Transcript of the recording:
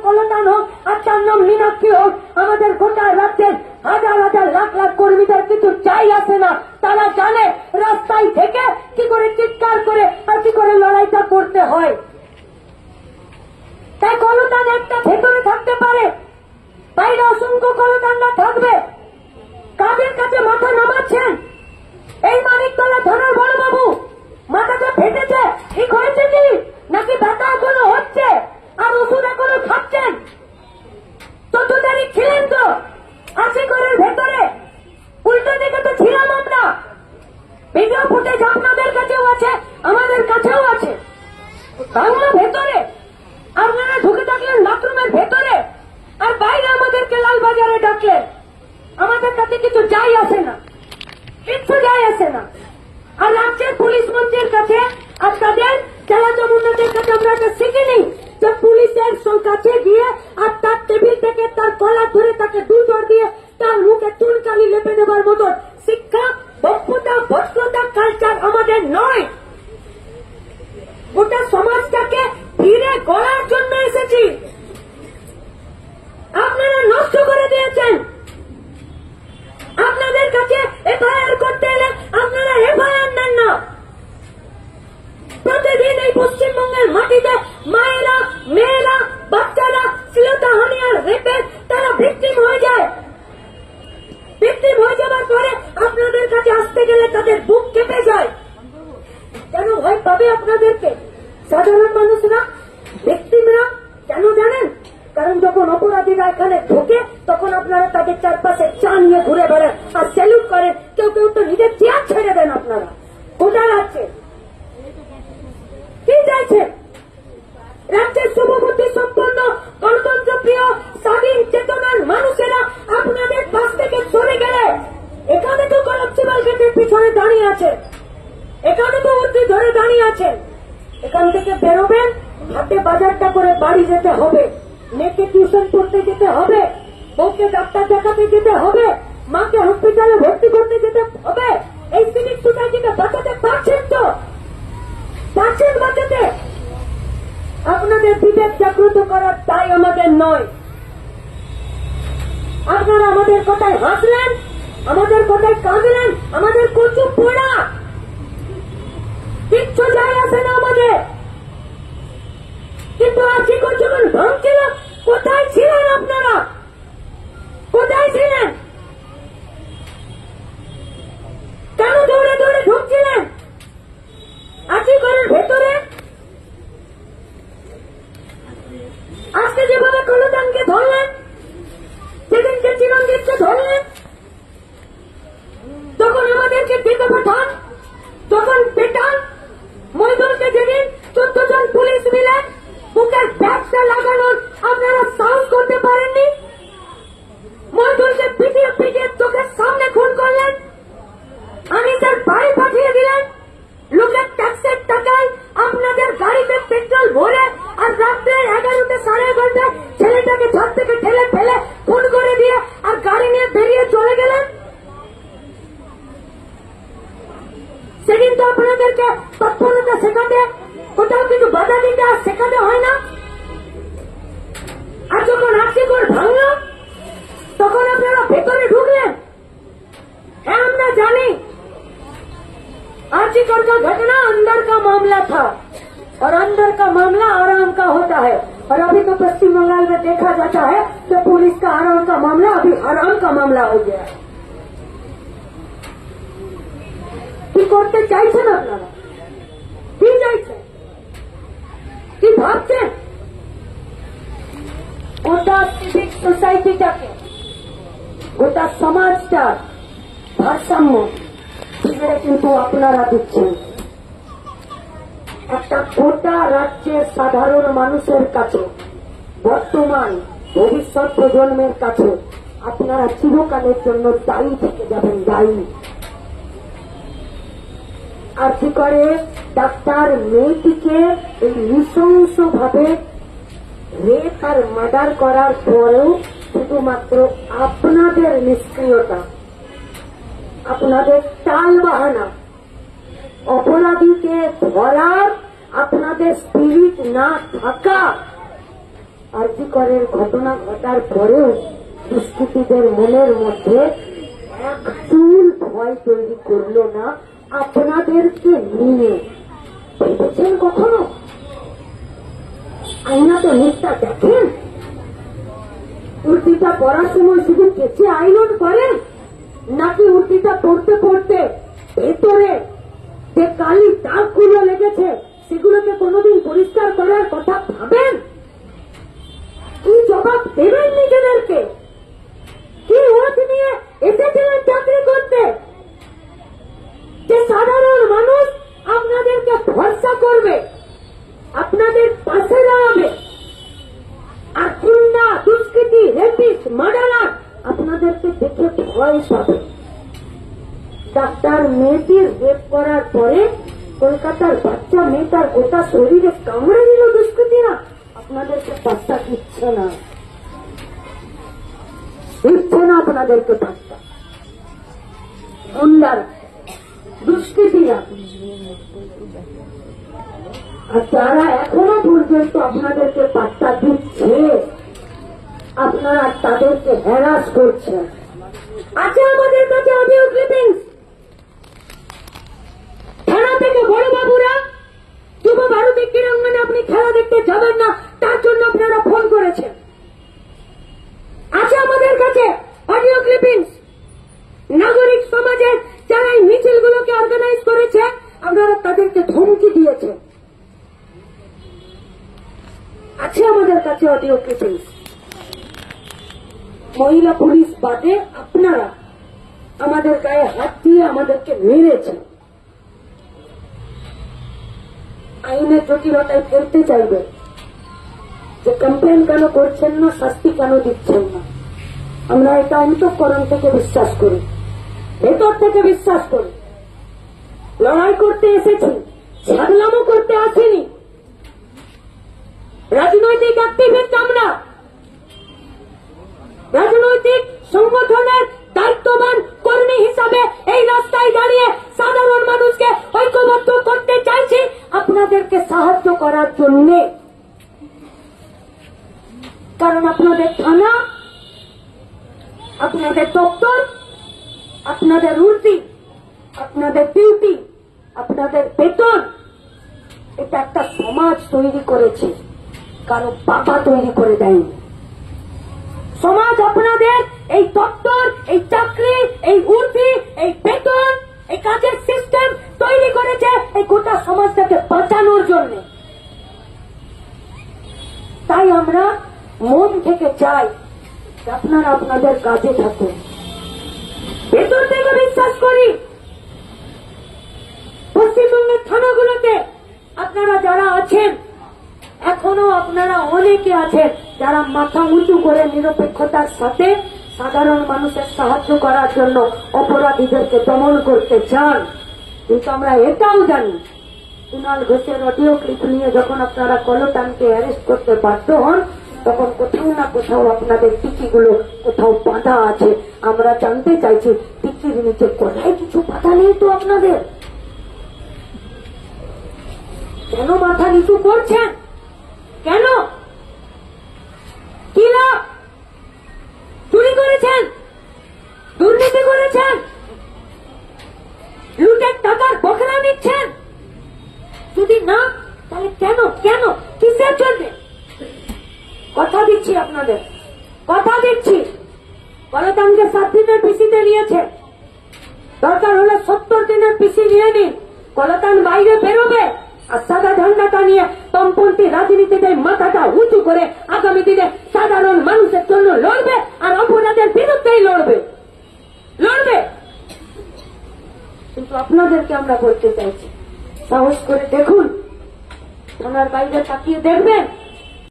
কলতান হোক আর তার নাম মীনাক্ষী হোক, আমাদের গোটা রাজ্যের হাজার হাজার লাখ লাখ কর্মীদের কিছু চাই আসে না। তারা জানে রাস্তায় থেকে কি করে চিৎকার করে আর কি করে লড়াইটা করতে হয়। তাই কলতান একটা ভেতরে থাকতে পারে, বাইরে অসংখ্য কলতানরা থাকবে। কাদের কাছে মাথা নামাচ্ছেন? এই মানিকতলা থানার বড়বাবু মাথাটা ফেটেছে, ঠিক হয়েছে কি নাকি ব্যথা এখনো হচ্ছে আর ওষুধ এখনো খাচ্ছেন? 14 তারিখ ছিলেন তো আশিকরের ভেতরে, উল্টো দিকে তো ছিলাম আমরা। ভিডিও ফুটেজ আপনাদের কাছেও আছে, আমাদের কাছেও আছে। বাংলা ভেতরে আপনারা ঢুকে থাকলেন বাথরুমের ভেতরে, আর বাইরে আমাদেরকে লালবাজারে ডাকলেন। আমাদের কাছে কিছু যাই আসে না, কিচ্ছু যাই আসে না। আর রাজ্যের পুলিশ মন্ত্রীর কাছে আর তাদের জেলা জমুনাদের কাছে আমরা এটা শিখিনি যে পুলিশের কাছে গিয়ে আর তার টেবিল থেকে তার গলা ধরে তাকে দুচর দিয়ে তার মুখে চুনকালি লেপে দেবার মতো শিক্ষা, দক্ষতা, ভদ্রতা, কালচার আমাদের নয়। গোটা সমাজটাকে ধীরে গড়ার জন্য এসেছি, আপনারা নষ্ট করে দিয়েছেন। আপনাদের কাছে এফআইআর করতে এলে আপনারা এফআইআর নেন না। প্রতিদিন এই পশ্চিমবঙ্গের মাটিতে মায়েরা, মেয়েরা, বাচ্চারা শ্লীলতাহানি আর রেপে তারা ভিকটিম হয়ে যায়। ভিকটিম হয়ে যাবার পরে আপনাদের কাছে আসতে গেলে তাদের বুক কেঁপে যায়। কেন ভয় পাবে আপনাদেরকে সাধারণ মানুষরা, ভিকটিমরা? কেন জানেন? কারণ যখন অপরাধীরা এখানে ঢোকে তখন আপনারা তাদের চারপাশে চা নিয়ে ঘুরে বেড়ান আর স্যালুট করেন। কেউ কেউ তো নিজের চেয়ার ছেড়ে দেন। আপনারা গোটা রাজ্যে কি চাইছে? রাজ্যের শুভবুদ্ধি সম্পন্ন গণতন্ত্রপ্রিয় স্বাধীন চেতনার মানুষেরা আপনাদের পাশ থেকে সরে গেলে এখানে তো কলাপসিবল গেটের পিছনে দাঁড়িয়ে আছে, এখানে তো উর্দি ধরে দাঁড়িয়ে আছেন। এখান থেকে বেরোবেন, হাতে বাজারটা করে বাড়ি যেতে হবে, মেয়েকে টিউশন পড়তে যেতে হবে, বউকে ডাক্তার দেখাতে যেতে হবে, মাকে হসপিটালে ভর্তি করতে যেতে হবে। এই সিভিক সোসাইটিকে বাঁচাতে পারছেন তো? পারছেন বাঁচাতে? আপনাদের বিবেক জাগ্রত করার দায় আমাদের নয়। আপনারা আমাদের কথায় হাসলেন, আমাদের কথায় কাঁদলেন, আমাদের কচু পোড়া, কিচ্ছু যায় আসে না আমাদের। কিন্তু আজকে যখন ভাঙছিল, কোথায় ছিলেন আপনারা? কোথায় ছিলেন? কেন দৌড়ে দৌড়ে ঢুকছিলেন আশিকরের ভেতরে? আজকে যেভাবে কলতানকে ধরলেন, সেদিনকে চিরঞ্জিতকে ধরলেন, তখন আমাদেরকে ডেকে পাঠান, তখন পেটান। মহিদুলকে যেদিন 14 জন পুলিশ মিলে বুকের ব্যাগটা লাগানোর আপনারা সাহস করতে পারেননি। মহিদুলকে পিটিয়ে পিটিয়ে চোখের সামনে খুন করলেন, আনিসের বাড়ি পাঠিয়ে দিলেন। লোকের ট্যাক্সের টাকায় আপনাদের গাড়িতে পেট্রোল ভরে আর রাত্রে 11টা সাড়ে 11টায় ছেলেটাকে ছাদ থেকে ঠেলে ফেলে খুন করে দিয়ে আর গাড়ি নিয়ে বেরিয়ে চলে গেলেন। সেদিন তো আপনাদেরকে তৎপরতা শেখাতে, কোথাও কিছু বাধা দিতে আর শেখাতে হয় না। আর যখন আশিকর ভাঙল তখন আপনারা ভেতরে ঢুকলেন। হ্যাঁ, আমরা জানি आर्चिकर का घटना अंदर का मामला था और अंदर का मामला आराम का होता है। और अभी तो पश्चिम बंगाल में देखा जाता है कि पुलिस का आराम का मामला अभी आराम का मामला हो गया है। কি করতে চাইছেন আপনারা? কি চাইছেন? কি ভাবছেন? গোটা সিভিক সোসাইটিটাকে, গোটা সমাজটার ভারসাম্য কিন্তু আপনারা দিচ্ছেন। একটা গোটা রাজ্যের সাধারণ মানুষের কাছে, বর্তমান ভবিষ্যৎ প্রজন্মের কাছে আপনারা চিরকালের জন্য দায়ী থেকে যাবেন, দায়ী। আর কি করে ডাক্তার মেয়েটিকে এই নৃশংসভাবে রেপ আর মার্ডার করার পরেও শুধুমাত্র আপনাদের নিষ্ক্রিয়তা, আপনাদের টাল বাহানা, অপরাধীকে ধরার আপনাদের স্পিরিট না থাকা, আরজিকরের ঘটনা ঘটার পরেও দুষ্কৃতীদের মনের মধ্যে এক চুল ভয় তৈরি করলো না আপনাদেরকে নিয়ে। ভেবেছেন কখনো? আইনা তো মুখটা দেখেন। উর্দিটা পড়ার সময় শুধু কেচে আইনন করেন, নাকি উর্দিটা পড়তে পড়তে ভেতরে যে কালি দাগগুলো লেগেছে সেগুলোকে কোনোদিন পরিষ্কার করার কথা ভাবেন? কি জবাব দেবেন নিজেদেরকে? কি ওয়াজ নিয়ে এসেছিলেন চাকরি করতে যে সাধারণ মানুষ আপনাদেরকে ভরসা করবে, আপনাদের পাশে দাঁড়াবে, আর গুন্ডা, দুষ্কৃতী, রেপিস্ট, মার্ডারার আপনাদেরকে দেখে ভয় পাবে? ডাক্তার মেয়েটির রেপ করার পরে কলকাতার বাচ্চা মেয়ে তার গোটা শরীরে কামড়ে দিল দুষ্কৃতীরা, আপনাদেরকে পাত্তা দিচ্ছে না, দিচ্ছে না আপনাদেরকে পাত্তা। গুন্ডার, দুষ্কৃতীরা, আর যারা এখনো পর্যন্ত আপনাদেরকে পাত্তা দিচ্ছে, আপনারা তাদেরকে হ্যারাস করছেন। আছে আমাদের কাছে অডিও ক্লিপিংস। থানা থেকে বড় বাবুরা যুব ভারতী ক্রীড়াঙ্গনে আপনি খেলা দেখতে যাবেন না, তার জন্য আপনারা ফোন করেছেন। আছে আমাদের কাছে অডিও ক্লিপিংস। নাগরিক সমাজের যারা এই মিছিলগুলোকে অর্গানাইজ করেছে, আপনারা তাদেরকে ধমকি দিয়েছেন। আছে আমাদের কাছে অডিও ক্লিপিংস। মহিলা পুলিশ বাদে আপনারা আমাদের গায়ে হাত দিয়ে আমাদেরকে মেরেছেন। আইনের জটিলতায় ফেলতে চাইবে যে কমপ্লেন কেন করছেন না, শাস্তি কেন দিচ্ছেন না। আমরা এটা অন্তঃকরণ থেকে বিশ্বাস করি, ভেতর থেকে বিশ্বাস করি। লড়াই করতে এসেছি, ছাগলামো করতে আসেনি। রাজনৈতিক অ্যাক্টিভিস্ট আমরা, রাজনৈতিক সংগঠনের দায়িত্ববান কর্মী হিসাবে এই রাস্তায় দাঁড়িয়ে সাধারণ মানুষকে ঐক্যবদ্ধ করতে চাইছি আপনাদেরকে সাহায্য করার জন্য। কারণ আপনাদের থানা, আপনাদের দপ্তর, আপনাদের উর্দি, আপনাদের ডিউটি, আপনাদের বেতন, এটা একটা সমাজ তৈরি করেছে, কারো বাবা তৈরি করে দেয়নি। সমাজ আপনাদের এই দপ্তর, এই চাকরি, এই উর্দি, এই বেতন, এই কাজের সিস্টেম তৈরি করেছে এই গোটা সমাজটাকে বাঁচানোর জন্য। তাই আমরা মন থেকে চাই যে আপনারা আপনাদের কাজে থাকুন। ভেতর থেকে বিশ্বাস করি পশ্চিমবঙ্গের থানাগুলোতে আপনারা যারা আছেন, এখনো আপনারা অনেকে আছেন যারা মাথা উঁচু করে নিরপেক্ষতার সাথে সাধারণ মানুষের সাহায্য করার জন্য অপরাধীদেরকে দমন করতে চান। কিন্তু আমরা এটাও জানি, কুণাল ঘোষের অডিও ক্লিপ নিয়ে যখন আপনারা কলতানকে অ্যারেস্ট করতে বাধ্য হন, তখন কোথাও না কোথাও আপনাদের টিকিগুলো কোথাও বাঁধা আছে। আমরা জানতে চাইছি টিকির নিচে কোথায় কিছু বাধা নেই তো আপনাদের? কেন মাথা নিচু করছেন? কেন? কি লাভ? চুরি করেছেন, দুর্নীতি করেছেন, লুটের টাকার বখরা নিচ্ছেন? যদি না, তাহলে কেন কেন কিসের জন্য? কথা দিচ্ছি আপনাদের, কথা দিচ্ছি, কলতানকে 7 দিনের পিসিতে নিয়েছে, দরকার হলে 70 দিনের পিসি নিয়ে নিন। কলতান বাইরে বেরোবে আর সাদা ঝান্ডাটা নিয়ে বামপন্থী রাজনীতিতে মাথাটা উঁচু করে আগামী দিনে সাধারণ মানুষের জন্য লড়বে আর অপরাধের বিরুদ্ধেই লড়বে। কিন্তু আপনাদেরকে আমরা বলতে চাইছি, সাহস করে দেখুন, থানার বাইরে তাকিয়ে দেখবেন